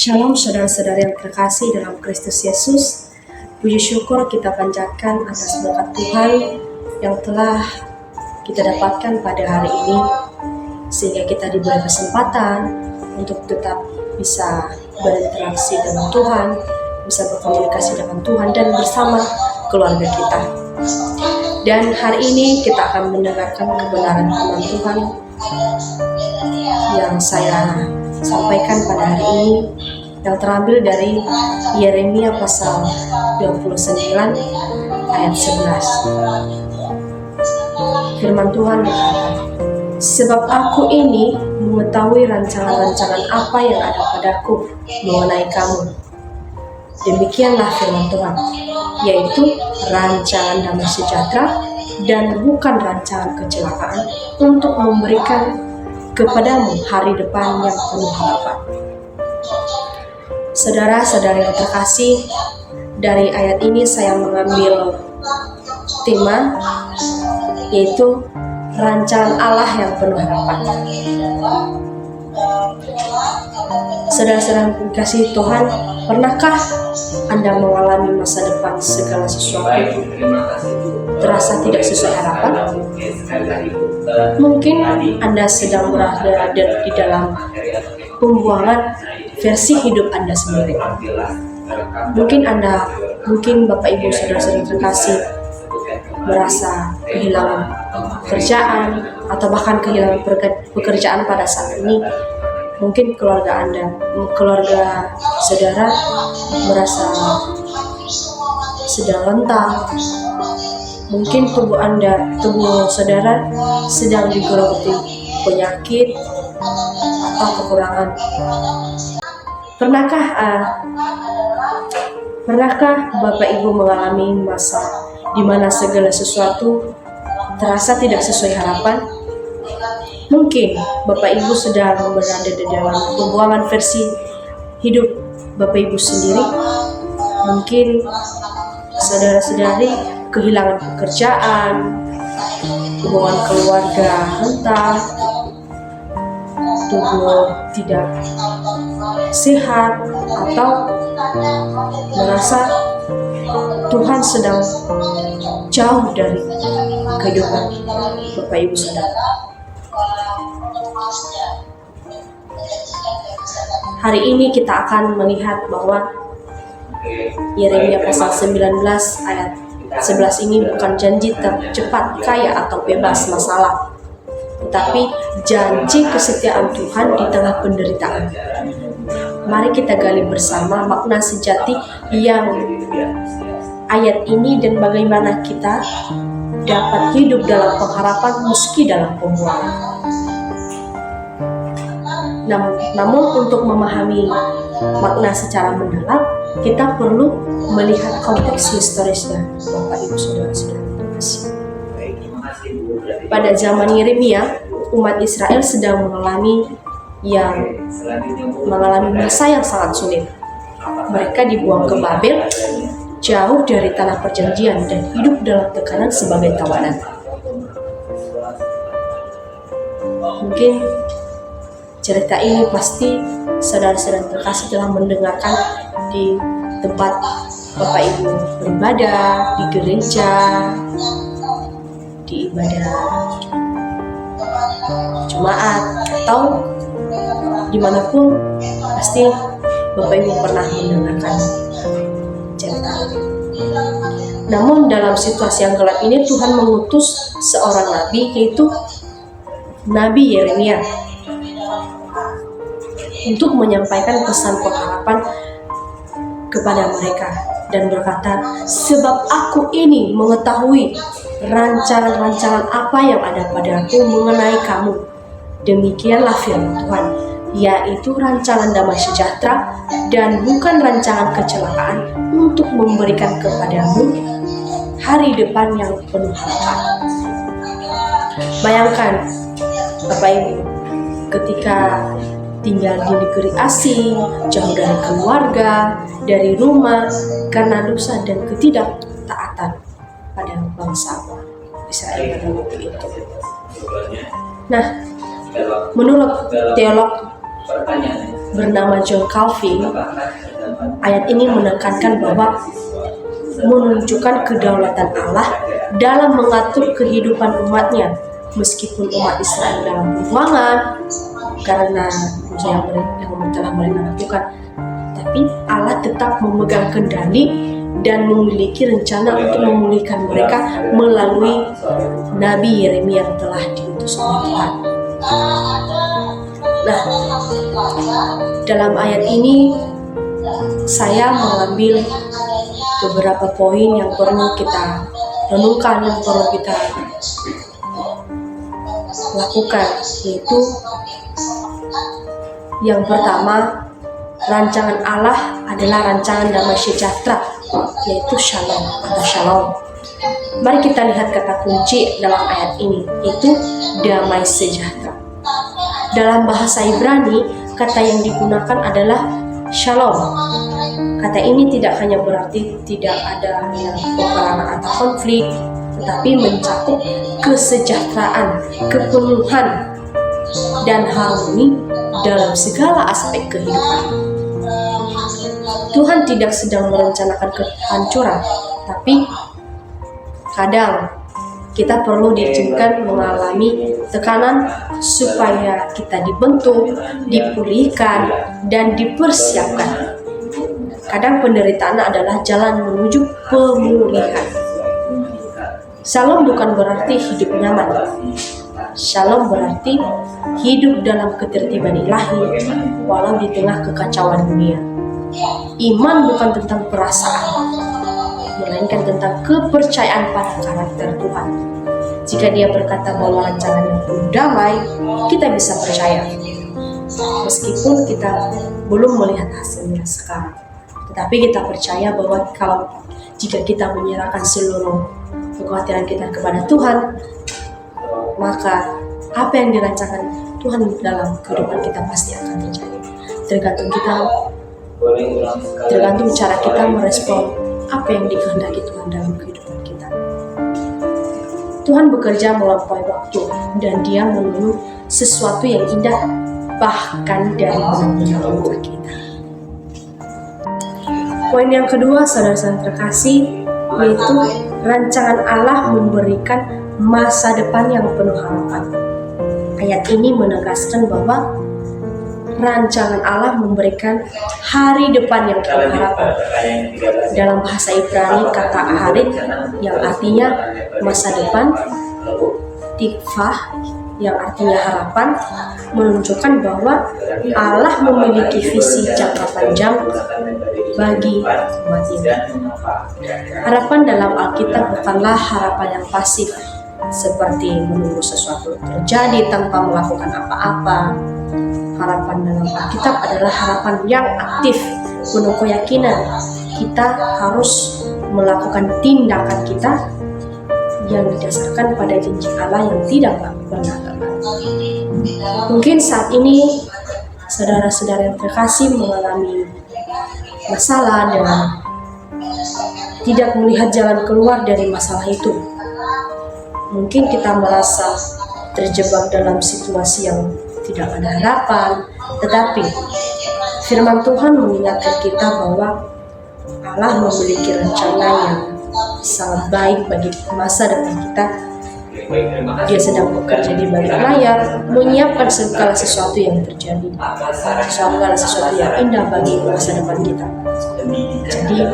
Shalom saudara-saudara yang terkasih dalam Kristus Yesus. Puji syukur kita panjatkan atas berkat Tuhan yang telah kita dapatkan pada hari ini, sehingga kita diberi kesempatan untuk tetap bisa berinteraksi dengan Tuhan, bisa berkomunikasi dengan Tuhan dan bersama keluarga kita. Dan hari ini kita akan mendengarkan kebenaran firman Tuhan yang saya sampaikan pada hari ini, yang terambil dari Yeremia pasal 29 ayat 11. Firman Tuhan berkata, "Sebab aku ini mengetahui rancangan-rancangan apa yang ada padaku mengenai kamu." Demikianlah firman Tuhan, yaitu rancangan damai sejahtera dan bukan rancangan kecelakaan, untuk memberikan kepadamu hari depan yang penuh harapan. Saudara-saudara yang terkasih, dari ayat ini saya mengambil tema, yaitu rancangan Allah yang penuh harapan. Saudara-saudara yang dikasihi Tuhan, pernahkah Anda mengalami masa depan segala sesuatu terasa tidak sesuai harapan? Mungkin Anda sedang berada di dalam pembuangan versi hidup Anda sendiri. Mungkin Bapak Ibu saudara-saudara terkasih merasa kehilangan pekerjaan atau bahkan kehilangan pekerjaan pada saat ini. Mungkin keluarga saudara merasa sedang rentah. Mungkin tubuh saudara sedang digerogoti penyakit atau kekurangan. Pernahkah Bapak Ibu mengalami masa di mana segala sesuatu terasa tidak sesuai harapan? Mungkin Bapak Ibu sedang berada di dalam pembuangan versi hidup Bapak Ibu sendiri. Mungkin saudara-saudari kehilangan pekerjaan, hubungan keluarga rentah, tubuh tidak sehat, atau merasa Tuhan sedang jauh dari kehidupan Bapak Ibu saudara. Hari ini kita akan melihat bahwa Yeremia pasal 19 ayat 11 ini bukan janji cepat kaya atau bebas masalah, tetapi janji kesetiaan Tuhan di tengah penderitaan. Mari kita gali bersama makna sejati yang ayat ini dan bagaimana kita dapat hidup dalam pengharapan meski dalam pembuangan. Namun untuk memahami makna secara mendalam, kita perlu melihat konteks historisnya, Bapak Ibu saudara-saudara. Pada zaman Yeremia, umat Israel sedang mengalami masa yang sangat sulit. Mereka dibuang ke Babel, jauh dari tanah perjanjian, dan hidup dalam tekanan sebagai tawanan. Mungkin cerita ini pasti saudara-saudara terkasih telah mendengarkan di tempat Bapak Ibu beribadah, di gereja, di ibadah jemaat, atau dimanapun pasti Bapak Ibu pernah mendengarkan cerita ini. Namun dalam situasi yang gelap ini Tuhan mengutus seorang nabi, yaitu Nabi Yeremia, untuk menyampaikan pesan pengharapan kepada mereka dan berkata, "Sebab aku ini mengetahui rancangan-rancangan apa yang ada padaku mengenai kamu. Demikianlah firman Tuhan, yaitu rancangan damai sejahtera dan bukan rancangan kecelakaan, untuk memberikan kepadamu hari depan yang penuh harapan." Bayangkan Bapak Ibu, ketika tinggal di negeri asing, jauh dari keluarga, dari rumah, karena dosa dan ketidaktaatan pada bangsa Israel pada waktu itu. Nah, menurut teolog bernama John Calvin, ayat ini menekankan bahwa menunjukkan kedaulatan Allah dalam mengatur kehidupan umatnya, meskipun umat Israel dalam pembuangan karena dosa yang telah mereka lakukan, tapi Allah tetap memegang kendali dan memiliki rencana untuk memulihkan mereka melalui Nabi Yeremia yang telah diutus oleh Tuhan. Nah, dalam ayat ini saya mengambil beberapa poin yang perlu kita renungkan, yang perlu kita lakukan, yaitu yang pertama, rancangan Allah adalah rancangan damai sejahtera, yaitu shalom atau shalom. Mari kita lihat kata kunci dalam ayat ini, yaitu damai sejahtera. Dalam bahasa Ibrani, kata yang digunakan adalah shalom. Kata ini tidak hanya berarti tidak ada peperangan atau konflik, tetapi mencakup kesejahteraan, kepenuhan, dan harmoni dalam segala aspek kehidupan. Tuhan tidak sedang merencanakan kehancuran, tapi kadang kita perlu diizinkan mengalami tekanan supaya kita dibentuk, dipulihkan, dan dipersiapkan. Kadang penderitaan adalah jalan menuju pemulihan. Shalom bukan berarti hidup nyaman. Shalom berarti hidup dalam ketertiban ilahi walau di tengah kekacauan dunia. Iman bukan tentang perasaan, melainkan tentang kepercayaan pada karakter Tuhan. Jika Dia berkata bahwa rancangannya penuh damai, kita bisa percaya, meskipun kita belum melihat hasilnya sekarang. Tetapi kita percaya bahwa jika kita menyerahkan seluruh kekhawatiran kita kepada Tuhan, maka apa yang dirancangkan Tuhan dalam kehidupan kita pasti akan terjadi. Tergantung cara kita merespon apa yang dikehendaki Tuhan dalam kehidupan kita. Tuhan bekerja melampaui waktu, dan Dia menuju sesuatu yang indah bahkan dari benar-benar kita. Poin yang kedua, saudara-saudara terkasih, yaitu rancangan Allah memberikan masa depan yang penuh harapan. Ayat ini menegaskan bahwa rancangan Allah memberikan hari depan yang penuh harapan. Dalam bahasa Ibrani, kata aharit yang artinya masa depan, tikvah yang artinya harapan, menunjukkan bahwa Allah memiliki visi jangka panjang bagi umatnya. Harapan dalam Alkitab bukanlah harapan yang pasif, seperti menunggu sesuatu terjadi tanpa melakukan apa-apa. Harapan dalam Alkitab adalah harapan yang aktif, penuh keyakinan. Kita harus melakukan tindakan kita yang didasarkan pada janji Allah yang tidak pernah gagal. Mungkin saat ini saudara-saudara yang terkasih mengalami masalah dengan tidak melihat jalan keluar dari masalah itu. Mungkin kita merasa terjebak dalam situasi yang tidak ada harapan, tetapi firman Tuhan mengingatkan kita bahwa Allah memiliki rencana yang sangat baik bagi masa depan kita. Dia sedang bekerja di balik layar, menyiapkan segala sesuatu yang terjadi, segala sesuatu yang indah bagi masa depan kita. Jadi,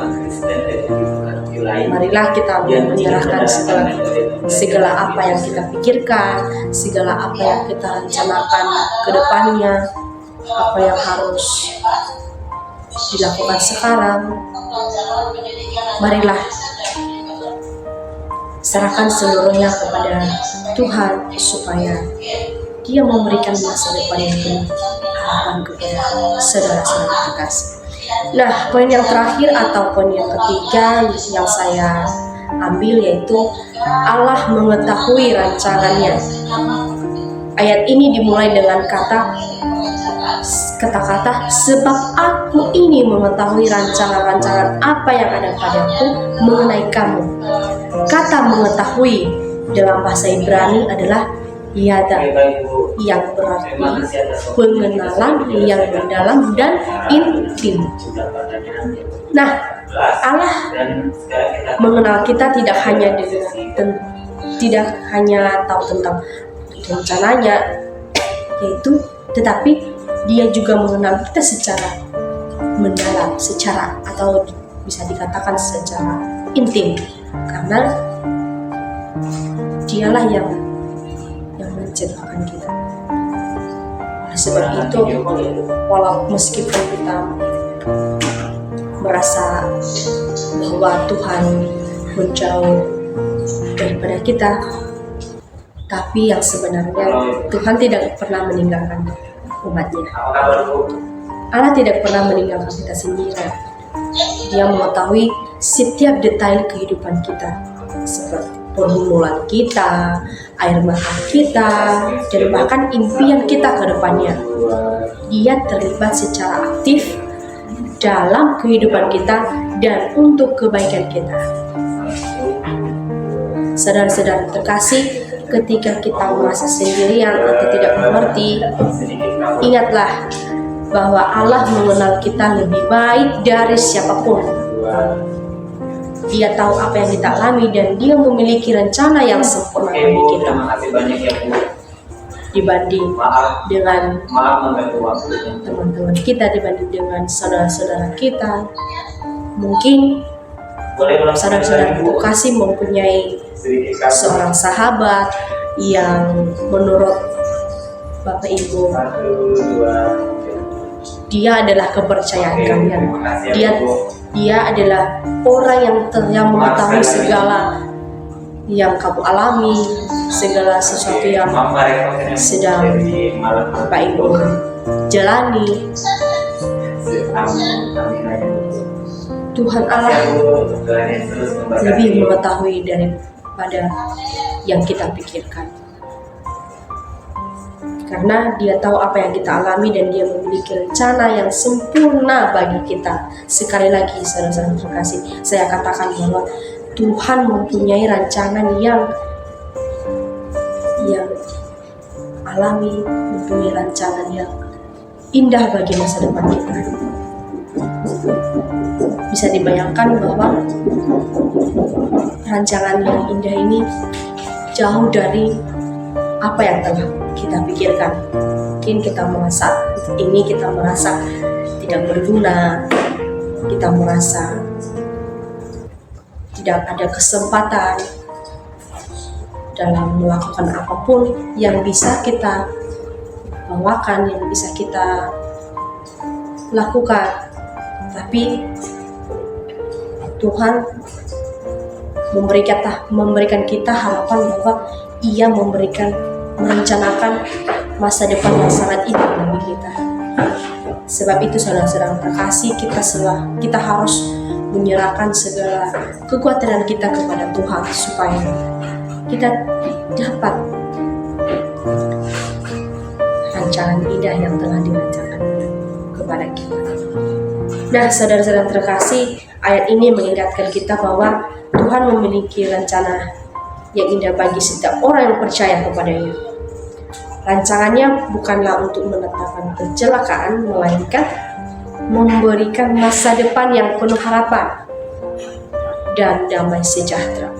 marilah kita menyerahkan segala apa yang kita pikirkan, segala apa yang kita rencanakan ke depannya, apa yang harus dilakukan sekarang. Marilah serahkan seluruhnya kepada Tuhan supaya Dia memberikan masa depan yang penuh harapan kepada saudara-saudara terkasih. Nah, poin yang terakhir atau poin yang ketiga yang saya ambil yaitu Allah mengetahui rancangannya. Ayat ini dimulai dengan kata-kata sebab aku ini mengetahui rancangan-rancangan apa yang ada padaku mengenai kamu. Kata mengetahui dalam bahasa Ibrani adalah yada. yang berarti pengenalan yang mendalam dan intim. Nah, Allah mengenal kita tidak hanya tahu tentang rencananya, tetapi Dia juga mengenal kita secara mendalam, atau bisa dikatakan secara intim, karena Dialah yang menciptakan kita. Oleh sebab itu, meskipun kita merasa bahwa Tuhan menjauh daripada kita, tapi yang sebenarnya Tuhan tidak pernah meninggalkan umatnya. Allah tidak pernah meninggalkan kita sendiri. Dia mengetahui setiap detail kehidupan kita, seperti pergumulan kita, air mata kita, dan bahkan impian kita ke depannya. Dia terlibat secara aktif dalam kehidupan kita dan untuk kebaikan kita. Saudara-saudara terkasih, ketika kita merasa sendirian atau tidak mengerti, ingatlah bahwa Allah mengenal kita lebih baik dari siapapun. Dia tahu apa yang kita alami dan Dia memiliki rencana yang sempurna bagi kita. Dibanding dengan teman-teman kita, dibanding dengan saudara-saudara kita, mungkin saudara-saudara terkasih mempunyai seorang sahabat yang menurut Bapak Ibu dia adalah kepercayaan kalian. Dia adalah orang yang mengetahui segala yang kamu alami, segala sesuatu yang sedang Bapak Ibu jalani. Tuhan Allah lebih mengetahui daripada yang kita pikirkan, karena Dia tahu apa yang kita alami dan Dia memiliki rencana yang sempurna bagi kita. Sekali lagi saudara-saudara terkasih, saya katakan bahwa Tuhan mempunyai rancangan yang alami, mempunyai rancangan yang indah bagi masa depan kita. Bisa dibayangkan bahwa rancangan yang indah ini jauh dari apa yang telah kita pikirkan. Mungkin kita merasa tidak berguna, kita merasa tidak ada kesempatan dalam melakukan apapun yang bisa kita bawakan, yang bisa kita lakukan. Tapi Tuhan memberikan kita harapan bahwa Ia merencanakan masa depan yang sangat indah bagi kita. Sebab itu saudara-saudara terkasih, kita harus menyerahkan segala kekuatan kita kepada Tuhan supaya kita dapat rancangan indah yang telah dirancangkan kepada kita. Nah, saudara-saudara terkasih, ayat ini mengingatkan kita bahwa Tuhan memiliki rencana yang indah bagi setiap orang yang percaya kepada-Nya. Rancangannya bukanlah untuk menetapkan kecelakaan, melainkan memberikan masa depan yang penuh harapan dan damai sejahtera.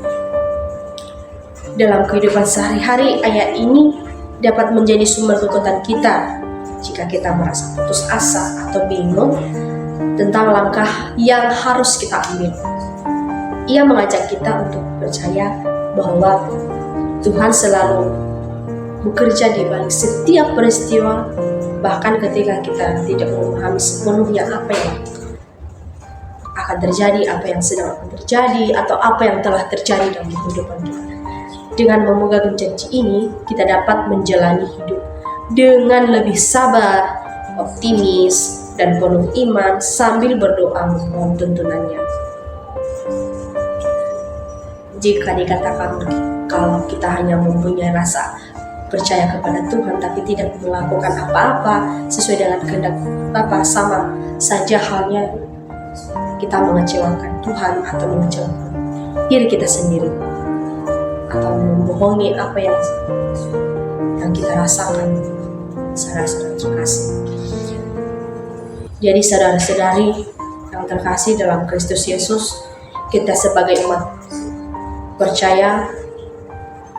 Dalam kehidupan sehari-hari, ayat ini dapat menjadi sumber kekuatan kita jika kita merasa putus asa atau bingung tentang langkah yang harus kita ambil. Ia mengajak kita untuk percaya bahwa Tuhan selalu bekerja di balik setiap peristiwa, bahkan ketika kita tidak memahami sepenuhnya apa yang akan terjadi, apa yang sedang akan terjadi, atau apa yang telah terjadi dalam kehidupan kita. Dengan memegang janji ini, kita dapat menjalani hidup dengan lebih sabar, optimis, dan penuh iman sambil berdoa memohon tuntunannya. Jika dikatakan kalau kita hanya mempunyai rasa percaya kepada Tuhan tapi tidak melakukan apa-apa sesuai dengan kehendak Bapa, sama saja halnya kita mengecewakan Tuhan atau mengecewakan diri kita sendiri, atau membohongi apa yang yang kita rasakan, saudara-saudara terkasih. Jadi saudara-saudari yang terkasih dalam Kristus Yesus, kita sebagai umat percaya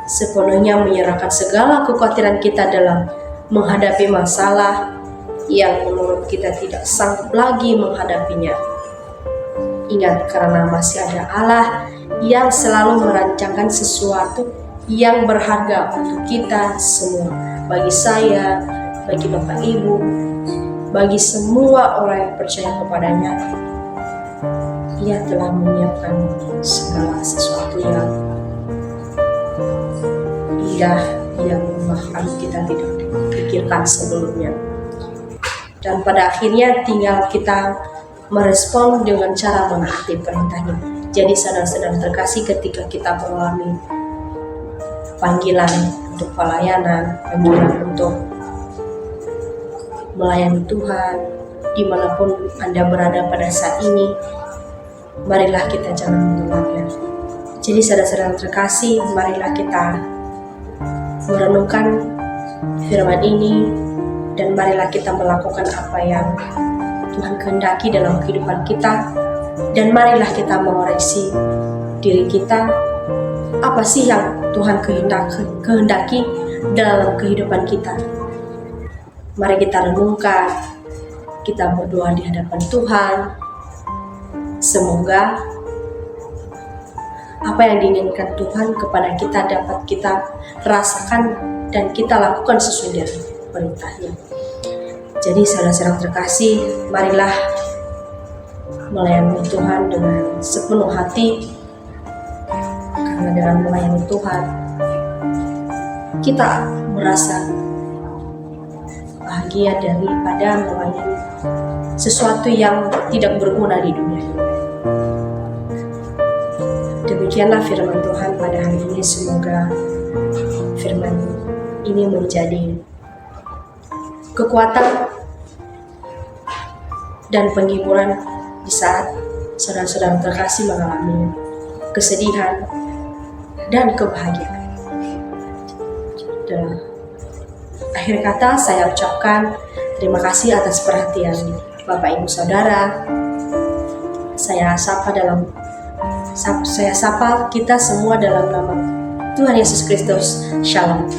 sepenuhnya menyerahkan segala kekhawatiran kita dalam menghadapi masalah yang menurut kita tidak sanggup lagi menghadapinya. Ingat, karena masih ada Allah yang selalu merancangkan sesuatu yang berharga untuk kita semua, bagi saya, bagi Bapak Ibu, bagi semua orang yang percaya kepadanya. Ia telah menyiapkan segala sesuatu yang indah yang bahkan kita tidak pikirkan sebelumnya. Dan pada akhirnya tinggal kita merespon dengan cara menaati perintahnya. Jadi saudara-saudara terkasih, ketika kita mengalami panggilan untuk pelayanan, panggilan untuk melayani Tuhan, dimanapun Anda berada pada saat ini, marilah kita jangan menolaknya. Jadi saudara-saudara terkasih, marilah kita merenungkan firman ini, dan marilah kita melakukan apa yang Tuhan kehendaki dalam kehidupan kita, dan marilah kita mengoreksi diri kita, apa sih yang Tuhan kehendaki dalam kehidupan kita. Mari kita renungkan, kita berdoa di hadapan Tuhan. Semoga apa yang diinginkan Tuhan kepada kita dapat kita rasakan dan kita lakukan sesuai dengan perintahnya. Jadi saudara-saudara terkasih, marilah melayani Tuhan dengan sepenuh hati, karena dengan melayani Tuhan kita merasa bahagia daripada melayani sesuatu yang tidak berguna di dunia ini. Demikianlah firman Tuhan pada hari ini. Semoga firman ini menjadi kekuatan dan penghiburan di saat saudara-saudara terkasih mengalami kesedihan dan kebahagiaan. Dan akhir kata saya ucapkan terima kasih atas perhatian Bapak Ibu Saudara. Saya sapa kita semua dalam nama Tuhan Yesus Kristus. Shalom.